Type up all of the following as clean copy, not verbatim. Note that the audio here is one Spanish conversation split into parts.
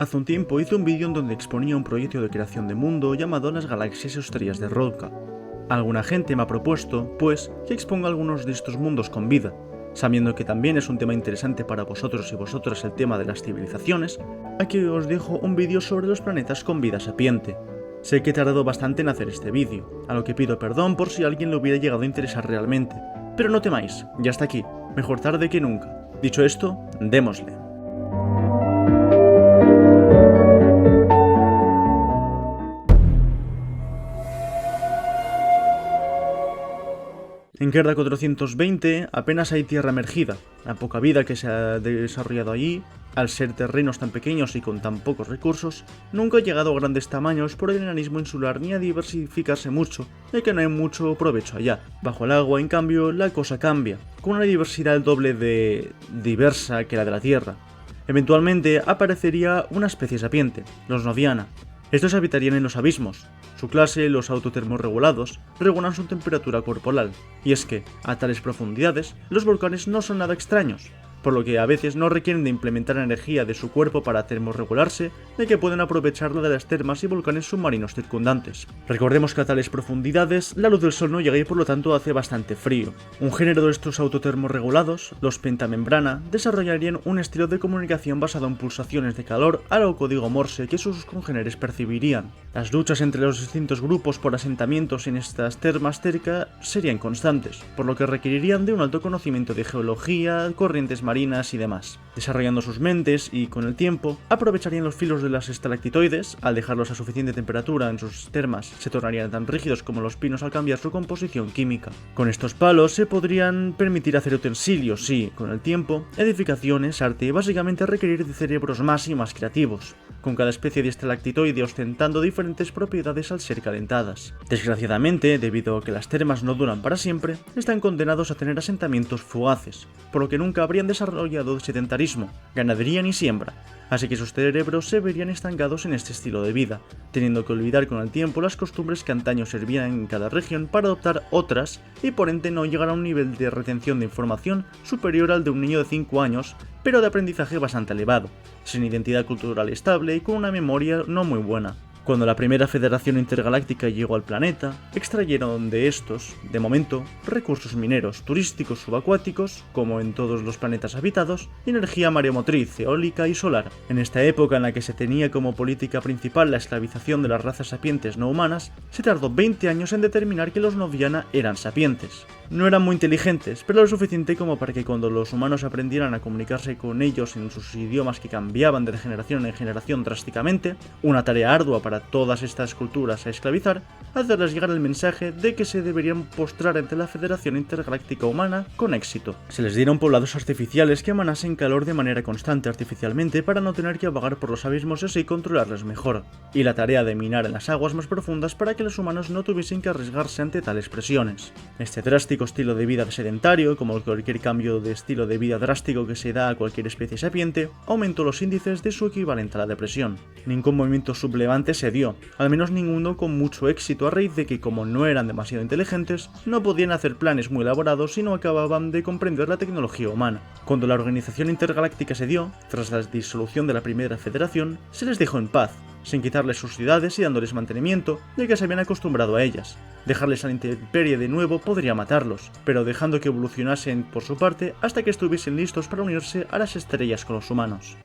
Hace un tiempo hice un vídeo en donde exponía un proyecto de creación de mundo llamado Las Galaxias y Estrellas de Roca. Alguna gente me ha propuesto, pues, que exponga algunos de estos mundos con vida. Sabiendo que también es un tema interesante para vosotros y vosotras el tema de las civilizaciones, aquí os dejo un vídeo sobre los planetas con vida sapiente. Sé que he tardado bastante en hacer este vídeo, a lo que pido perdón por si a alguien le hubiera llegado a interesar realmente, pero no temáis, ya está aquí, mejor tarde que nunca. Dicho esto, démosle. En Kerda 420 apenas hay tierra emergida. La poca vida que se ha desarrollado allí, al ser terrenos tan pequeños y con tan pocos recursos, nunca ha llegado a grandes tamaños por el enanismo insular ni a diversificarse mucho, ya que no hay mucho provecho allá. Bajo el agua, en cambio, la cosa cambia, con una diversidad el doble de diversa que la de la Tierra. Eventualmente aparecería una especie sapiente, los Noviana. Estos habitarían en los abismos. Su clase, los autotermorregulados, regulan su temperatura corporal, y es que, a tales profundidades, los volcanes no son nada extraños, por lo que a veces no requieren de implementar energía de su cuerpo para termorregularse, de que pueden aprovecharla de las termas y volcanes submarinos circundantes. Recordemos que a tales profundidades, la luz del sol no llega y por lo tanto hace bastante frío. Un género de estos autotermorregulados, los pentamembrana, desarrollarían un estilo de comunicación basado en pulsaciones de calor a lo código Morse que sus congéneres percibirían. Las luchas entre los distintos grupos por asentamientos en estas termas cerca serían constantes, por lo que requerirían de un alto conocimiento de geología, corrientes marinas y demás. Desarrollando sus mentes y, con el tiempo, aprovecharían los filos de las estalactitoides, al dejarlos a suficiente temperatura en sus termas, se tornarían tan rígidos como los pinos al cambiar su composición química. Con estos palos se podrían permitir hacer utensilios y, con el tiempo, edificaciones, arte y básicamente requerir de cerebros más y más creativos, con cada especie de estalactitoide ostentando diferentes propiedades al ser calentadas. Desgraciadamente, debido a que las termas no duran para siempre, están condenados a tener asentamientos fugaces, por lo que nunca habrían desarrollado sedentarismo, ganadería ni siembra, así que sus cerebros se verían estancados en este estilo de vida, teniendo que olvidar con el tiempo las costumbres que antaño servían en cada región para adoptar otras y por ende no llegar a un nivel de retención de información superior al de un niño de 5 años, pero de aprendizaje bastante elevado, sin identidad cultural estable y con una memoria no muy buena. Cuando la primera Federación Intergaláctica llegó al planeta, extrayeron de estos, de momento, recursos mineros, turísticos subacuáticos, como en todos los planetas habitados, y energía mareomotriz, eólica y solar. En esta época en la que se tenía como política principal la esclavización de las razas sapientes no humanas, se tardó 20 años en determinar que los Noviana eran sapientes. No eran muy inteligentes, pero lo suficiente como para que cuando los humanos aprendieran a comunicarse con ellos en sus idiomas que cambiaban de generación en generación drásticamente, una tarea ardua para todas estas culturas a esclavizar, hacerles llegar el mensaje de que se deberían postrar ante la Federación Intergaláctica Humana con éxito. Se les dieron poblados artificiales que emanasen calor de manera constante artificialmente para no tener que vagar por los abismos y así controlarles mejor, y la tarea de minar en las aguas más profundas para que los humanos no tuviesen que arriesgarse ante tales presiones. Este drástico estilo de vida sedentario, como cualquier cambio de estilo de vida drástico que se da a cualquier especie sapiente, aumentó los índices de su equivalente a la depresión. Ningún movimiento sublevante se dio, al menos ninguno con mucho éxito a raíz de que, como no eran demasiado inteligentes, no podían hacer planes muy elaborados y no acababan de comprender la tecnología humana. Cuando la Organización Intergaláctica se dio, tras la disolución de la Primera Federación, se les dejó en paz, sin quitarles sus ciudades y dándoles mantenimiento, ya que se habían acostumbrado a ellas. Dejarles a la intemperie de nuevo podría matarlos, pero dejando que evolucionasen por su parte hasta que estuviesen listos para unirse a las estrellas con los humanos.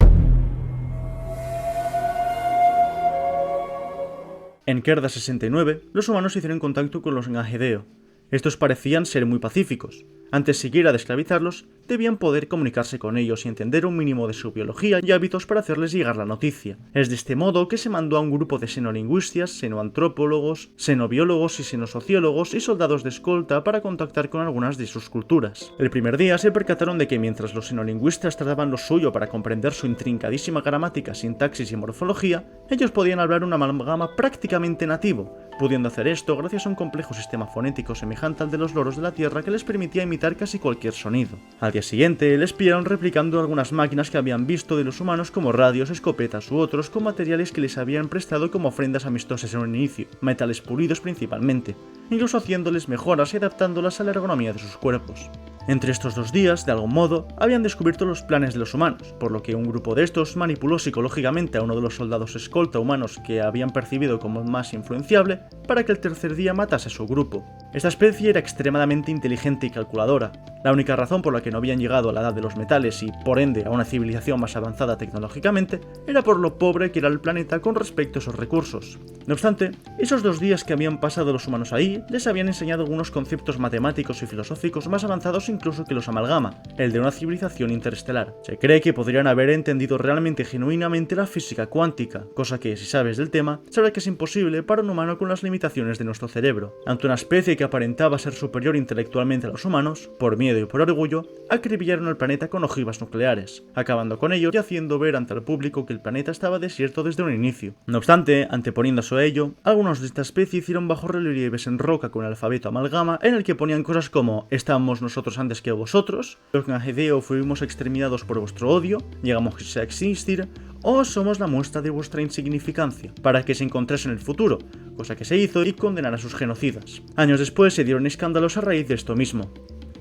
En Kerda 69, los humanos hicieron contacto con los Ngahedeo. Estos parecían ser muy pacíficos. Antes siquiera de esclavizarlos, debían poder comunicarse con ellos y entender un mínimo de su biología y hábitos para hacerles llegar la noticia. Es de este modo que se mandó a un grupo de xenolingüistas, xenoantropólogos, xenobiólogos y xenosociólogos y soldados de escolta para contactar con algunas de sus culturas. El primer día se percataron de que mientras los xenolingüistas trataban lo suyo para comprender su intrincadísima gramática, sintaxis y morfología, ellos podían hablar un amalgama prácticamente nativo, pudiendo hacer esto gracias a un complejo sistema fonético semejante al de los loros de la Tierra que les permitía imitar casi cualquier sonido. Al día siguiente, les pillaron replicando algunas máquinas que habían visto de los humanos como radios, escopetas u otros con materiales que les habían prestado como ofrendas amistosas en un inicio, metales pulidos principalmente, incluso haciéndoles mejoras y adaptándolas a la ergonomía de sus cuerpos. Entre estos 2 días, de algún modo, habían descubierto los planes de los humanos, por lo que un grupo de estos manipuló psicológicamente a uno de los soldados escolta humanos que habían percibido como más influenciable para que el tercer día matase a su grupo. Esta especie era extremadamente inteligente y calculadora. La única razón por la que no habían llegado a la edad de los metales y, por ende, a una civilización más avanzada tecnológicamente, era por lo pobre que era el planeta con respecto a esos recursos. No obstante, esos 2 días que habían pasado los humanos ahí les habían enseñado algunos conceptos matemáticos y filosóficos más avanzados incluso que los amalgama, el de una civilización interestelar. Se cree que podrían haber entendido realmente genuinamente la física cuántica, cosa que, si sabes del tema, sabrás que es imposible para un humano con las limitaciones de nuestro cerebro. Ante una especie que aparentaba ser superior intelectualmente a los humanos, por miedo y por orgullo, acribillaron al planeta con ojivas nucleares, acabando con ello y haciendo ver ante el público que el planeta estaba desierto desde un inicio. No obstante, anteponiéndose a ello, algunos de esta especie hicieron bajorrelieves en roca con el alfabeto amalgama en el que ponían cosas como «Estamos nosotros antes que vosotros», «Los Gangedeo fuimos exterminados por vuestro odio», «Llegamos a existir», o «Somos la muestra de vuestra insignificancia», para que se encontrase en el futuro, cosa que se hizo y condenar a sus genocidas. Años después se dieron escándalos a raíz de esto mismo.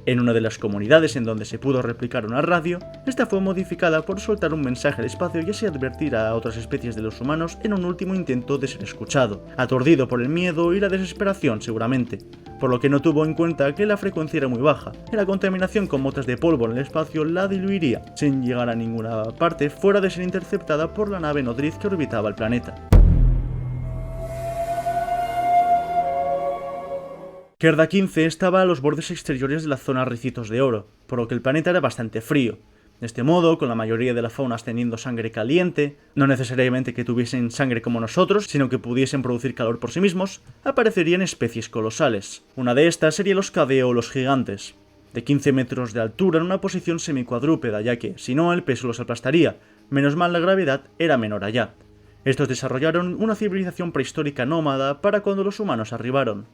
En una de las comunidades en donde se pudo replicar una radio, esta fue modificada por soltar un mensaje al espacio y así advertir a otras especies de los humanos en un último intento de ser escuchado, aturdido por el miedo y la desesperación seguramente, por lo que no tuvo en cuenta que la frecuencia era muy baja, y la contaminación con motas de polvo en el espacio la diluiría, sin llegar a ninguna parte fuera de ser interceptada por la nave nodriz que orbitaba el planeta. Kerda 15 estaba a los bordes exteriores de la zona Ricitos de Oro, por lo que el planeta era bastante frío. De este modo, con la mayoría de la fauna teniendo sangre caliente, no necesariamente que tuviesen sangre como nosotros, sino que pudiesen producir calor por sí mismos, aparecerían especies colosales. Una de estas sería los Cadeo o los gigantes, de 15 metros de altura en una posición semicuadrúpeda, ya que, si no, el peso los aplastaría, menos mal la gravedad era menor allá. Estos desarrollaron una civilización prehistórica nómada para cuando los humanos arribaron.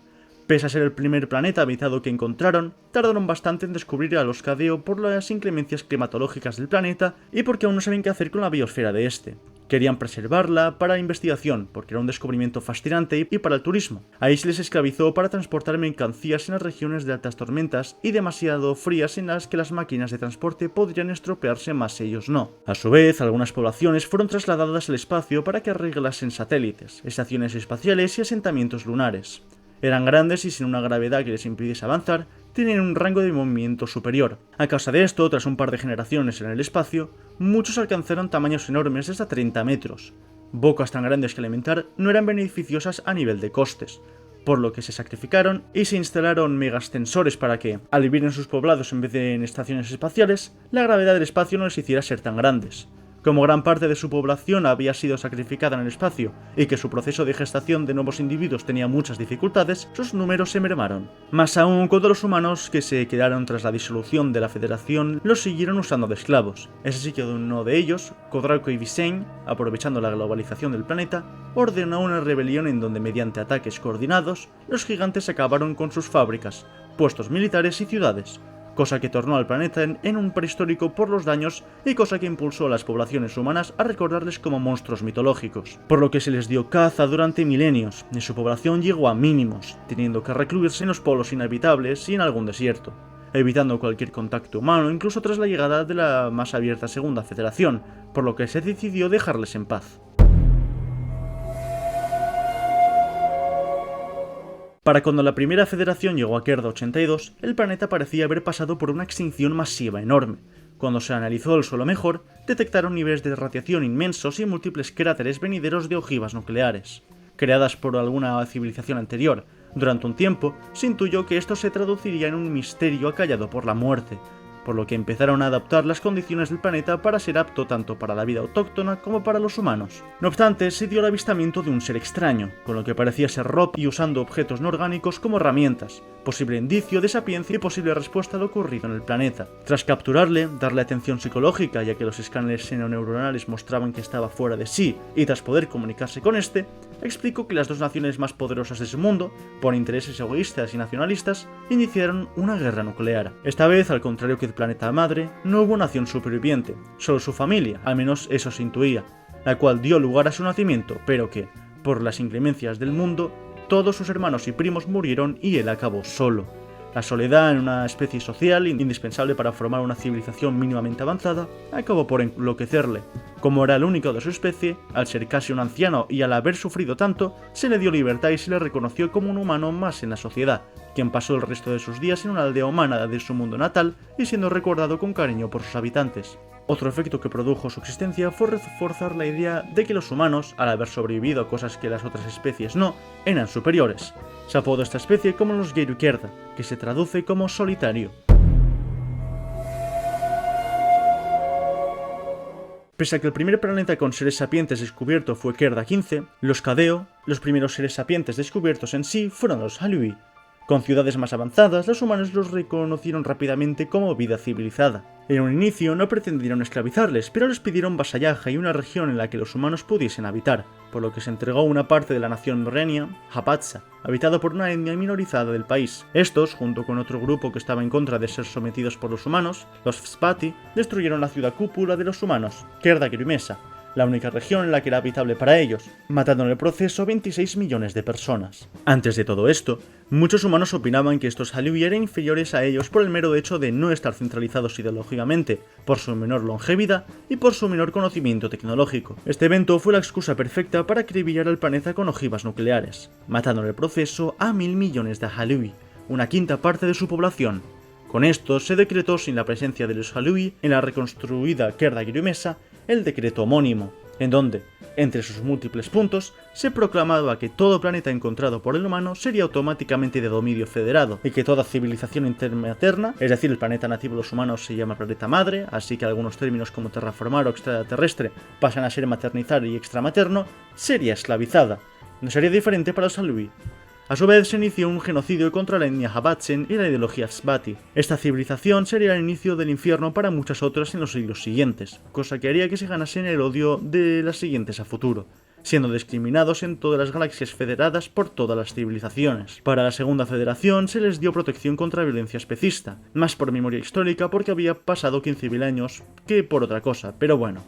Pese a ser el primer planeta habitado que encontraron, tardaron bastante en descubrir a los Cadeo por las inclemencias climatológicas del planeta y porque aún no sabían qué hacer con la biosfera de este. Querían preservarla para la investigación, porque era un descubrimiento fascinante y para el turismo. Ahí se les esclavizó para transportar mercancías en las regiones de altas tormentas y demasiado frías en las que las máquinas de transporte podrían estropearse más ellos no. A su vez, algunas poblaciones fueron trasladadas al espacio para que arreglasen satélites, estaciones espaciales y asentamientos lunares. Eran grandes y sin una gravedad que les impidiese avanzar, tenían un rango de movimiento superior. A causa de esto, tras un par de generaciones en el espacio, muchos alcanzaron tamaños enormes de hasta 30 metros. Bocas tan grandes que alimentar no eran beneficiosas a nivel de costes, por lo que se sacrificaron y se instalaron megasensores para que, al vivir en sus poblados en vez de en estaciones espaciales, la gravedad del espacio no les hiciera ser tan grandes. Como gran parte de su población había sido sacrificada en el espacio y que su proceso de gestación de nuevos individuos tenía muchas dificultades, sus números se mermaron. Más aún cuando los humanos que se quedaron tras la disolución de la Federación los siguieron usando de esclavos. Es así que uno de ellos, Kodrako y Visein, aprovechando la globalización del planeta, ordenó una rebelión en donde mediante ataques coordinados, los gigantes acabaron con sus fábricas, puestos militares y ciudades, cosa que tornó al planeta en un prehistórico por los daños y cosa que impulsó a las poblaciones humanas a recordarles como monstruos mitológicos, por lo que se les dio caza durante milenios y su población llegó a mínimos, teniendo que recluirse en los polos inhabitables y en algún desierto, evitando cualquier contacto humano incluso tras la llegada de la más abierta Segunda Federación, por lo que se decidió dejarles en paz. Para cuando la primera federación llegó a Kerda 82, el planeta parecía haber pasado por una extinción masiva enorme. Cuando se analizó el suelo mejor, detectaron niveles de radiación inmensos y múltiples cráteres venideros de ojivas nucleares, creadas por alguna civilización anterior. Durante un tiempo, se intuyó que esto se traduciría en un misterio acallado por la muerte, por lo que empezaron a adaptar las condiciones del planeta para ser apto tanto para la vida autóctona como para los humanos. No obstante, se dio el avistamiento de un ser extraño, con lo que parecía ser Rob y usando objetos no orgánicos como herramientas, posible indicio de sapiencia y posible respuesta a lo ocurrido en el planeta. Tras capturarle, darle atención psicológica ya que los escáneres xenoneuronales mostraban que estaba fuera de sí y tras poder comunicarse con este, explicó que las dos naciones más poderosas de su mundo, por intereses egoístas y nacionalistas, iniciaron una guerra nuclear. Esta vez, al contrario que el planeta madre, no hubo nación superviviente, solo su familia, al menos eso se intuía, la cual dio lugar a su nacimiento, pero que, por las inclemencias del mundo, todos sus hermanos y primos murieron y él acabó solo. La soledad en una especie social, indispensable para formar una civilización mínimamente avanzada, acabó por enloquecerle. Como era el único de su especie, al ser casi un anciano y al haber sufrido tanto, se le dio libertad y se le reconoció como un humano más en la sociedad, quien pasó el resto de sus días en una aldea humana de su mundo natal y siendo recordado con cariño por sus habitantes. Otro efecto que produjo su existencia fue reforzar la idea de que los humanos, al haber sobrevivido a cosas que las otras especies no, eran superiores. Se apodó esta especie como los Geirukerda, que se traduce como solitario. Pese a que el primer planeta con seres sapientes descubierto fue Kerda 15, los Kadeo, los primeros seres sapientes descubiertos en sí fueron los Halui. Con ciudades más avanzadas, los humanos los reconocieron rápidamente como vida civilizada. En un inicio no pretendieron esclavizarles, pero les pidieron vasallaje y una región en la que los humanos pudiesen habitar, por lo que se entregó una parte de la nación Renia, Hapatsa, habitado por una etnia minorizada del país. Estos, junto con otro grupo que estaba en contra de ser sometidos por los humanos, los Vspati, destruyeron la ciudad cúpula de los humanos, Kerda Grimesa, la única región en la que era habitable para ellos, matando en el proceso a 26 millones de personas. Antes de todo esto, muchos humanos opinaban que estos Halui eran inferiores a ellos por el mero hecho de no estar centralizados ideológicamente, por su menor longevidad y por su menor conocimiento tecnológico. Este evento fue la excusa perfecta para acribillar al planeta con ojivas nucleares, matando en el proceso a 1.000 millones de Halui, una quinta parte de su población. Con esto se decretó, sin la presencia de los Halui en la reconstruida Kerda Grimesa, el decreto homónimo, en donde, entre sus múltiples puntos, se proclamaba que todo planeta encontrado por el humano sería automáticamente de dominio federado, y que toda civilización intermaterna, es decir, el planeta nativo de los humanos se llama planeta madre, así que algunos términos como terraformar o extraterrestre pasan a ser maternizar y extramaterno, sería esclavizada. No sería diferente para los Halui. A su vez se inició un genocidio contra la etnia Habatsen y la ideología Vspati. Esta civilización sería el inicio del infierno para muchas otras en los siglos siguientes, cosa que haría que se ganasen el odio de las siguientes a futuro, siendo discriminados en todas las galaxias federadas por todas las civilizaciones. Para la segunda federación se les dio protección contra violencia especista, más por memoria histórica porque había pasado 15.000 años que por otra cosa, pero bueno.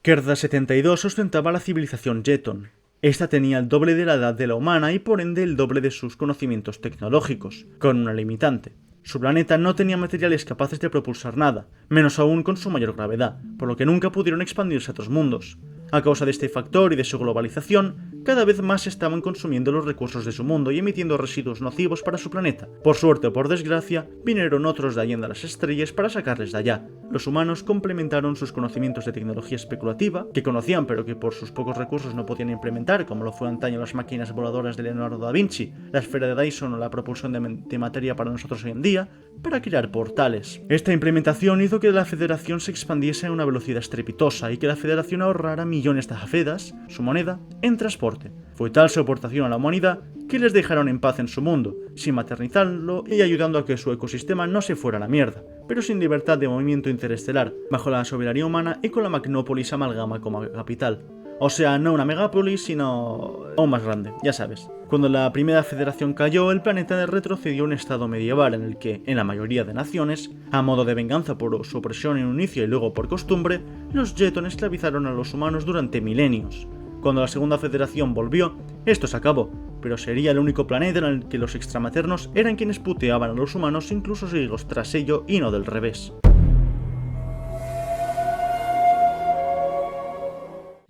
Kerda 72 ostentaba la civilización Jeton. Esta tenía el doble de la edad de la humana y por ende el doble de sus conocimientos tecnológicos, con una limitante. Su planeta no tenía materiales capaces de propulsar nada, menos aún con su mayor gravedad, por lo que nunca pudieron expandirse a otros mundos. A causa de este factor y de su globalización, cada vez más estaban consumiendo los recursos de su mundo y emitiendo residuos nocivos para su planeta. Por suerte o por desgracia, vinieron otros de Allende a las estrellas para sacarles de allá. Los humanos complementaron sus conocimientos de tecnología especulativa, que conocían pero que por sus pocos recursos no podían implementar, como lo fue antaño las máquinas voladoras de Leonardo da Vinci, la esfera de Dyson o la propulsión de materia para nosotros hoy en día, para crear portales. Esta implementación hizo que la Federación se expandiese a una velocidad estrepitosa y que la Federación ahorrara millones de hafedas, su moneda, en transporte. Fue tal su aportación a la humanidad que les dejaron en paz en su mundo, sin maternizarlo y ayudando a que su ecosistema no se fuera a la mierda, pero sin libertad de movimiento interestelar, bajo la soberanía humana y con la Magnópolis amalgama como capital. O sea, no una megápolis, sino aún más grande, ya sabes. Cuando la primera federación cayó, el planeta retrocedió a un estado medieval en el que, en la mayoría de naciones, a modo de venganza por su opresión en un inicio y luego por costumbre, los Jeton esclavizaron a los humanos durante milenios. Cuando la segunda federación volvió, esto se acabó, pero sería el único planeta en el que los extramaternos eran quienes puteaban a los humanos incluso siglos tras ello y no del revés.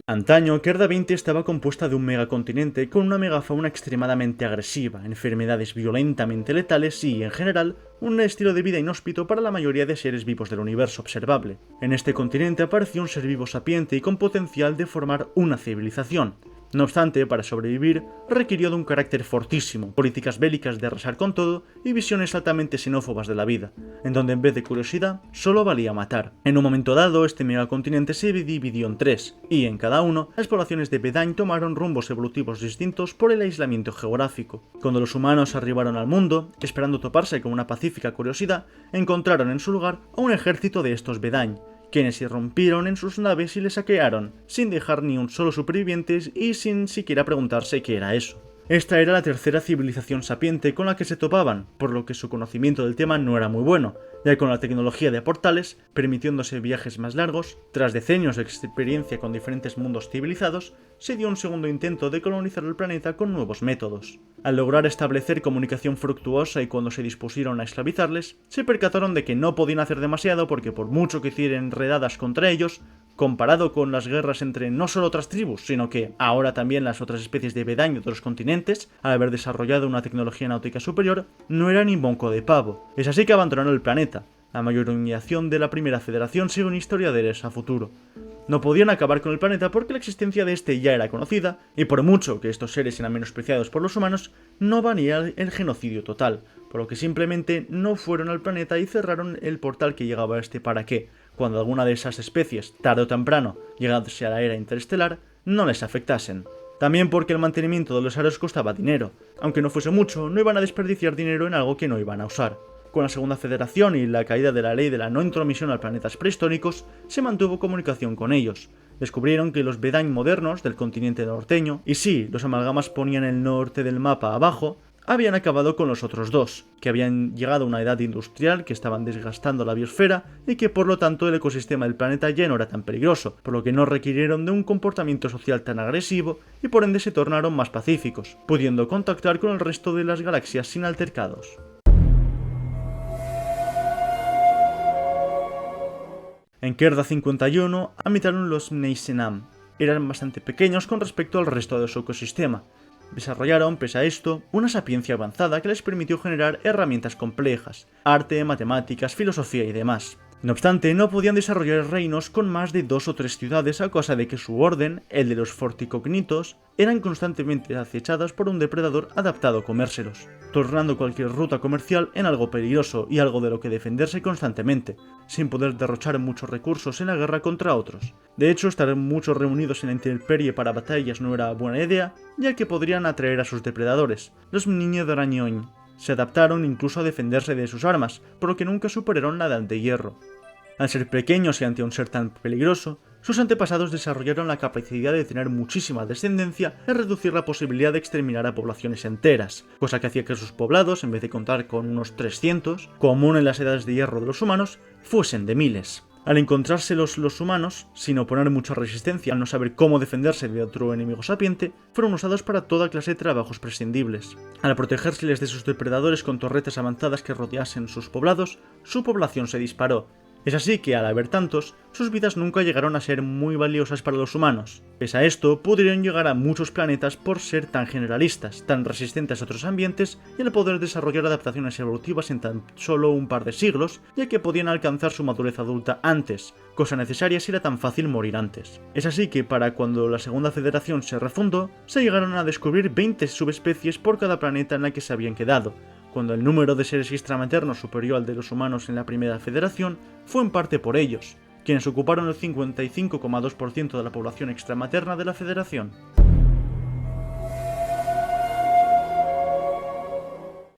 Antaño, Kerda 20 estaba compuesta de un megacontinente con una megafauna extremadamente agresiva, enfermedades violentamente letales y, en general, un estilo de vida inhóspito para la mayoría de seres vivos del universo observable. En este continente apareció un ser vivo sapiente y con potencial de formar una civilización. No obstante, para sobrevivir, requirió de un carácter fortísimo, políticas bélicas de arrasar con todo y visiones altamente xenófobas de la vida, en donde en vez de curiosidad, solo valía matar. En un momento dado, este megacontinente se dividió en tres, y en cada uno, las poblaciones de Bedain tomaron rumbos evolutivos distintos por el aislamiento geográfico. Cuando los humanos arribaron al mundo, esperando toparse con una pacífica curiosidad, encontraron en su lugar a un ejército de estos Bedain, quienes irrumpieron en sus naves y les saquearon, sin dejar ni un solo superviviente y sin siquiera preguntarse qué era eso. Esta era la tercera civilización sapiente con la que se topaban, por lo que su conocimiento del tema no era muy bueno, ya con la tecnología de portales, permitiéndose viajes más largos, tras decenios de experiencia con diferentes mundos civilizados, se dio un segundo intento de colonizar el planeta con nuevos métodos. Al lograr establecer comunicación fructuosa y cuando se dispusieron a esclavizarles, se percataron de que no podían hacer demasiado porque por mucho que hicieran redadas contra ellos, comparado con las guerras entre no solo otras tribus, sino que ahora también las otras especies de Bedain de otros continentes, al haber desarrollado una tecnología náutica superior, no era ni moco de pavo. Es así que abandonaron el planeta, la mayor humillación de la primera federación según historiadores a futuro. No podían acabar con el planeta porque la existencia de este ya era conocida, y por mucho que estos seres eran menospreciados por los humanos, no valía el genocidio total, por lo que simplemente no fueron al planeta y cerraron el portal que llegaba a este para que, cuando alguna de esas especies, tarde o temprano, llegase a la era interestelar, no les afectasen. También porque el mantenimiento de los aros costaba dinero. Aunque no fuese mucho, no iban a desperdiciar dinero en algo que no iban a usar. Con la Segunda Federación y la caída de la ley de la no intromisión a planetas prehistóricos, se mantuvo comunicación con ellos. Descubrieron que los Bedain modernos del continente norteño, y sí, los amalgamas ponían el norte del mapa abajo, habían acabado con los otros dos, que habían llegado a una edad industrial, que estaban desgastando la biosfera y que por lo tanto el ecosistema del planeta ya no era tan peligroso, por lo que no requirieron de un comportamiento social tan agresivo y por ende se tornaron más pacíficos, pudiendo contactar con el resto de las galaxias sin altercados. En Kerda 51 habitaron los Mneisenam. Eran bastante pequeños con respecto al resto de su ecosistema. Desarrollaron, pese a esto, una sapiencia avanzada que les permitió generar herramientas complejas, arte, matemáticas, filosofía y demás. No obstante, no podían desarrollar reinos con más de 2 o 3 ciudades a causa de que su orden, el de los forticognitos, eran constantemente acechadas por un depredador adaptado a comérselos, tornando cualquier ruta comercial en algo peligroso y algo de lo que defenderse constantemente, sin poder derrochar muchos recursos en la guerra contra otros. De hecho, estar muchos reunidos en la intemperie para batallas no era buena idea, ya que podrían atraer a sus depredadores, los niños de Arañoin. Se adaptaron incluso a defenderse de sus armas, por lo que nunca superaron la edad de hierro. Al ser pequeños y ante un ser tan peligroso, sus antepasados desarrollaron la capacidad de tener muchísima descendencia y reducir la posibilidad de exterminar a poblaciones enteras, cosa que hacía que sus poblados, en vez de contar con unos 300, común en las edades de hierro de los humanos, fuesen de miles. Al encontrarse los humanos, sin oponer mucha resistencia al no saber cómo defenderse de otro enemigo sapiente, fueron usados para toda clase de trabajos prescindibles. Al protegérseles de sus depredadores con torretas avanzadas que rodeasen sus poblados, su población se disparó. Es así que, al haber tantos, sus vidas nunca llegaron a ser muy valiosas para los humanos. Pese a esto, pudieron llegar a muchos planetas por ser tan generalistas, tan resistentes a otros ambientes y al poder desarrollar adaptaciones evolutivas en tan solo un par de siglos, ya que podían alcanzar su madurez adulta antes, cosa necesaria si era tan fácil morir antes. Es así que, para cuando la Segunda Federación se refundó, se llegaron a descubrir 20 subespecies por cada planeta en la que se habían quedado, cuando el número de seres extramaternos superior al de los humanos en la Primera Federación fue en parte por ellos, quienes ocuparon el 55,2% de la población extramaterna de la Federación.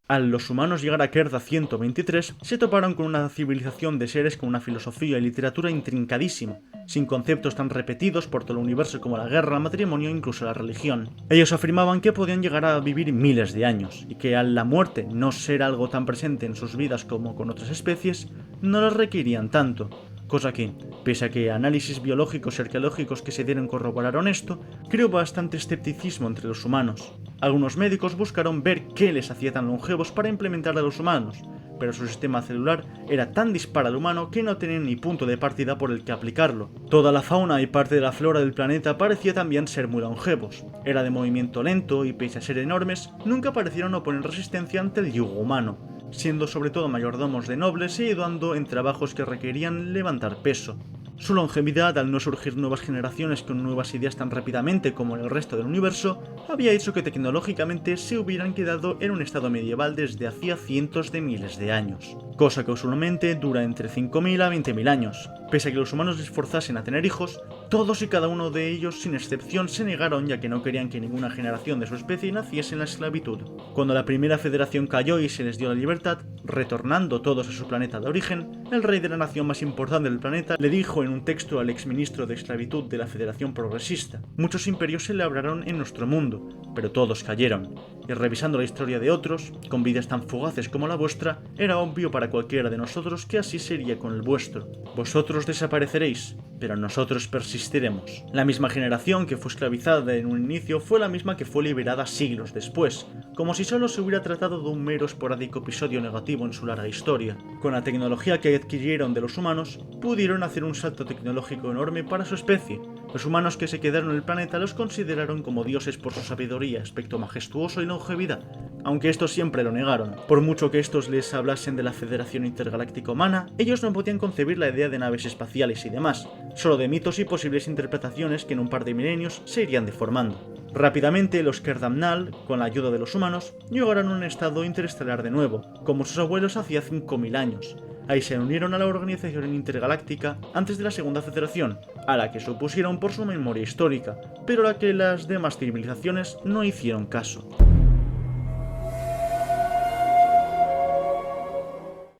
Al los humanos llegar a Kerda 123, se toparon con una civilización de seres con una filosofía y literatura intrincadísima, sin conceptos tan repetidos por todo el universo como la guerra, el matrimonio e incluso la religión. Ellos afirmaban que podían llegar a vivir miles de años, y que al la muerte no ser algo tan presente en sus vidas como con otras especies, no les requerían tanto. Cosa que, pese a que análisis biológicos y arqueológicos que se dieron corroboraron esto, creó bastante escepticismo entre los humanos. Algunos médicos buscaron ver qué les hacía tan longevos para implementar a los humanos, pero su sistema celular era tan dispar al humano que no tenían ni punto de partida por el que aplicarlo. Toda la fauna y parte de la flora del planeta parecía también ser muy longevos. Era de movimiento lento y pese a ser enormes, nunca parecieron oponer resistencia ante el yugo humano, siendo sobre todo mayordomos de nobles y ayudando en trabajos que requerían levantar peso. Su longevidad, al no surgir nuevas generaciones con nuevas ideas tan rápidamente como en el resto del universo, había hecho que tecnológicamente se hubieran quedado en un estado medieval desde hacía cientos de miles de años, cosa que usualmente dura entre 5.000 a 20.000 años. Pese a que los humanos les forzasen a tener hijos, todos y cada uno de ellos sin excepción se negaron ya que no querían que ninguna generación de su especie naciese en la esclavitud. Cuando la Primera Federación cayó y se les dio la libertad, retornando todos a su planeta de origen, el rey de la nación más importante del planeta le dijo en un texto al exministro de esclavitud de la Federación Progresista: muchos imperios se labraron en nuestro mundo, pero todos cayeron. y revisando la historia de otros, con vidas tan fugaces como la vuestra, era obvio para cualquiera de nosotros que así sería con el vuestro. Vosotros desapareceréis, pero nosotros persistiremos. La misma generación que fue esclavizada en un inicio fue la misma que fue liberada siglos después, como si solo se hubiera tratado de un mero esporádico episodio negativo en su larga historia. Con la tecnología que adquirieron de los humanos, pudieron hacer un salto tecnológico enorme para su especie. Los humanos que se quedaron en el planeta los consideraron como dioses por su sabiduría, aspecto majestuoso y longevidad, aunque estos siempre lo negaron. Por mucho que estos les hablasen de la Federación Intergaláctica Humana, ellos no podían concebir la idea de naves espaciales y demás, solo de mitos y posibles interpretaciones que en un par de milenios se irían deformando. Rápidamente, los Kerdamnal, con la ayuda de los humanos, llegaron a un estado interestelar de nuevo, como sus abuelos hacía 5000 años. Ahí se unieron a la Organización Intergaláctica antes de la Segunda Federación, a la que se opusieron por su memoria histórica, pero a la que las demás civilizaciones no hicieron caso.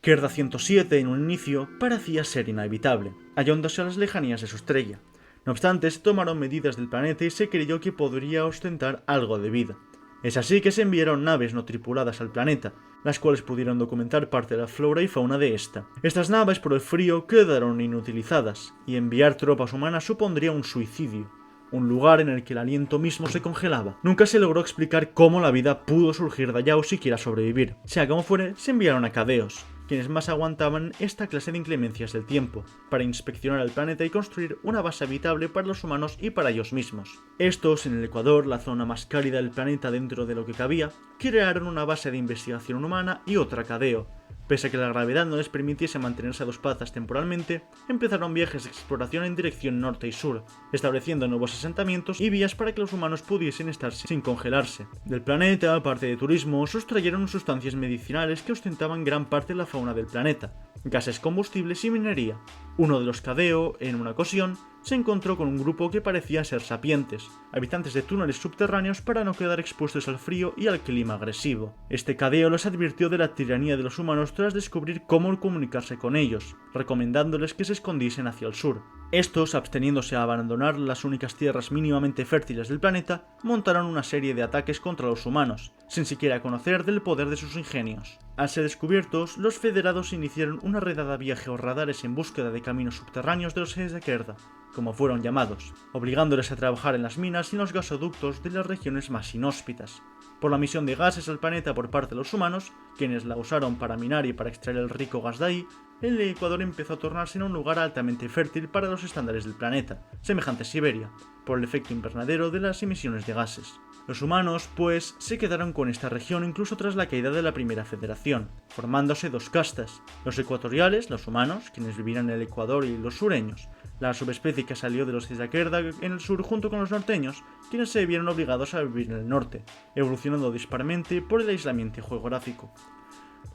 Kerda 107 en un inicio parecía ser inevitable, hallándose a las lejanías de su estrella. No obstante, se tomaron medidas del planeta y se creyó que podría ostentar algo de vida. Es así que se enviaron naves no tripuladas al planeta, las cuales pudieron documentar parte de la flora y fauna de esta. Estas naves por el frío quedaron inutilizadas, y enviar tropas humanas supondría un suicidio, un lugar en el que el aliento mismo se congelaba. Nunca se logró explicar cómo la vida pudo surgir de allá o siquiera sobrevivir. Sea como fuere, se enviaron a Cadeos, quienes más aguantaban esta clase de inclemencias del tiempo, para inspeccionar el planeta y construir una base habitable para los humanos y para ellos mismos. Estos, en el Ecuador, la zona más cálida del planeta dentro de lo que cabía, crearon una base de investigación humana y otra Cadeo. Pese a que la gravedad no les permitiese mantenerse a dos patas temporalmente, empezaron viajes de exploración en dirección norte y sur, estableciendo nuevos asentamientos y vías para que los humanos pudiesen estar sin congelarse. Del planeta, aparte de turismo, sustrayeron sustancias medicinales que ostentaban gran parte de la fauna del planeta, gases combustibles y minería. Uno de los Cadeo, en una ocasión, se encontró con un grupo que parecía ser sapientes, habitantes de túneles subterráneos para no quedar expuestos al frío y al clima agresivo. Este Cadeo les advirtió de la tiranía de los humanos tras descubrir cómo comunicarse con ellos, recomendándoles que se escondiesen hacia el sur. Estos, absteniéndose a abandonar las únicas tierras mínimamente fértiles del planeta, montaron una serie de ataques contra los humanos, sin siquiera conocer del poder de sus ingenios. Al ser descubiertos, los federados iniciaron una redada vía georradares en búsqueda de caminos subterráneos de los Kerda, como fueron llamados, obligándoles a trabajar en las minas y en los gasoductos de las regiones más inhóspitas. Por la emisión de gases al planeta por parte de los humanos, quienes la usaron para minar y para extraer el rico gas de ahí, el Ecuador empezó a tornarse en un lugar altamente fértil para los estándares del planeta, semejante a Siberia, por el efecto invernadero de las emisiones de gases. Los humanos, pues, se quedaron con esta región incluso tras la caída de la Primera Federación, formándose dos castas: los ecuatoriales, los humanos, quienes vivían en el Ecuador, y los sureños, la subespecie que salió de los Kerda en el sur junto con los norteños, quienes se vieron obligados a vivir en el norte, evolucionando disparamente por el aislamiento geográfico.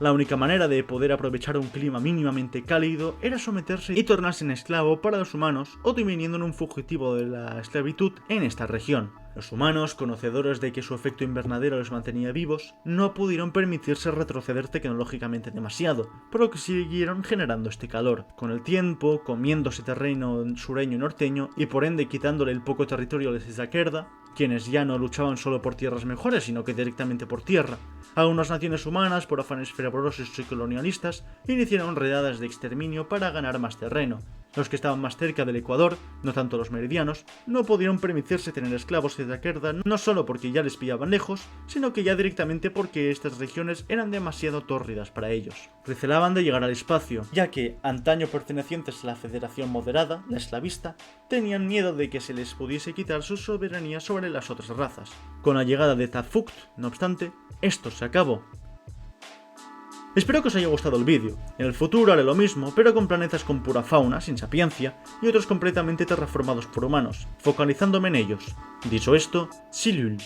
La única manera de poder aprovechar un clima mínimamente cálido era someterse y tornarse en esclavo para los humanos o deviniendo en un fugitivo de la esclavitud en esta región. Los humanos, conocedores de que su efecto invernadero los mantenía vivos, no pudieron permitirse retroceder tecnológicamente demasiado, por lo que siguieron generando este calor. Con el tiempo, comiéndose terreno sureño y norteño, y por ende quitándole el poco territorio a los Kerda, quienes ya no luchaban solo por tierras mejores, sino que directamente por tierra. Algunas naciones humanas, por afanes fervorosos y colonialistas, iniciaron redadas de exterminio para ganar más terreno. Los que estaban más cerca del Ecuador, no tanto los meridianos, no pudieron permitirse tener esclavos de Kerda, no solo porque ya les pillaban lejos, sino que ya directamente porque estas regiones eran demasiado tórridas para ellos. Recelaban de llegar al espacio, ya que, antaño pertenecientes a la Federación Moderada, la esclavista, tenían miedo de que se les pudiese quitar su soberanía sobre las otras razas. Con la llegada de Tafukt, no obstante, esto se acabó. Espero que os haya gustado el vídeo. En el futuro haré lo mismo, pero con planetas con pura fauna, sin sapiencia, y otros completamente terraformados por humanos, focalizándome en ellos. Dicho esto, Silul.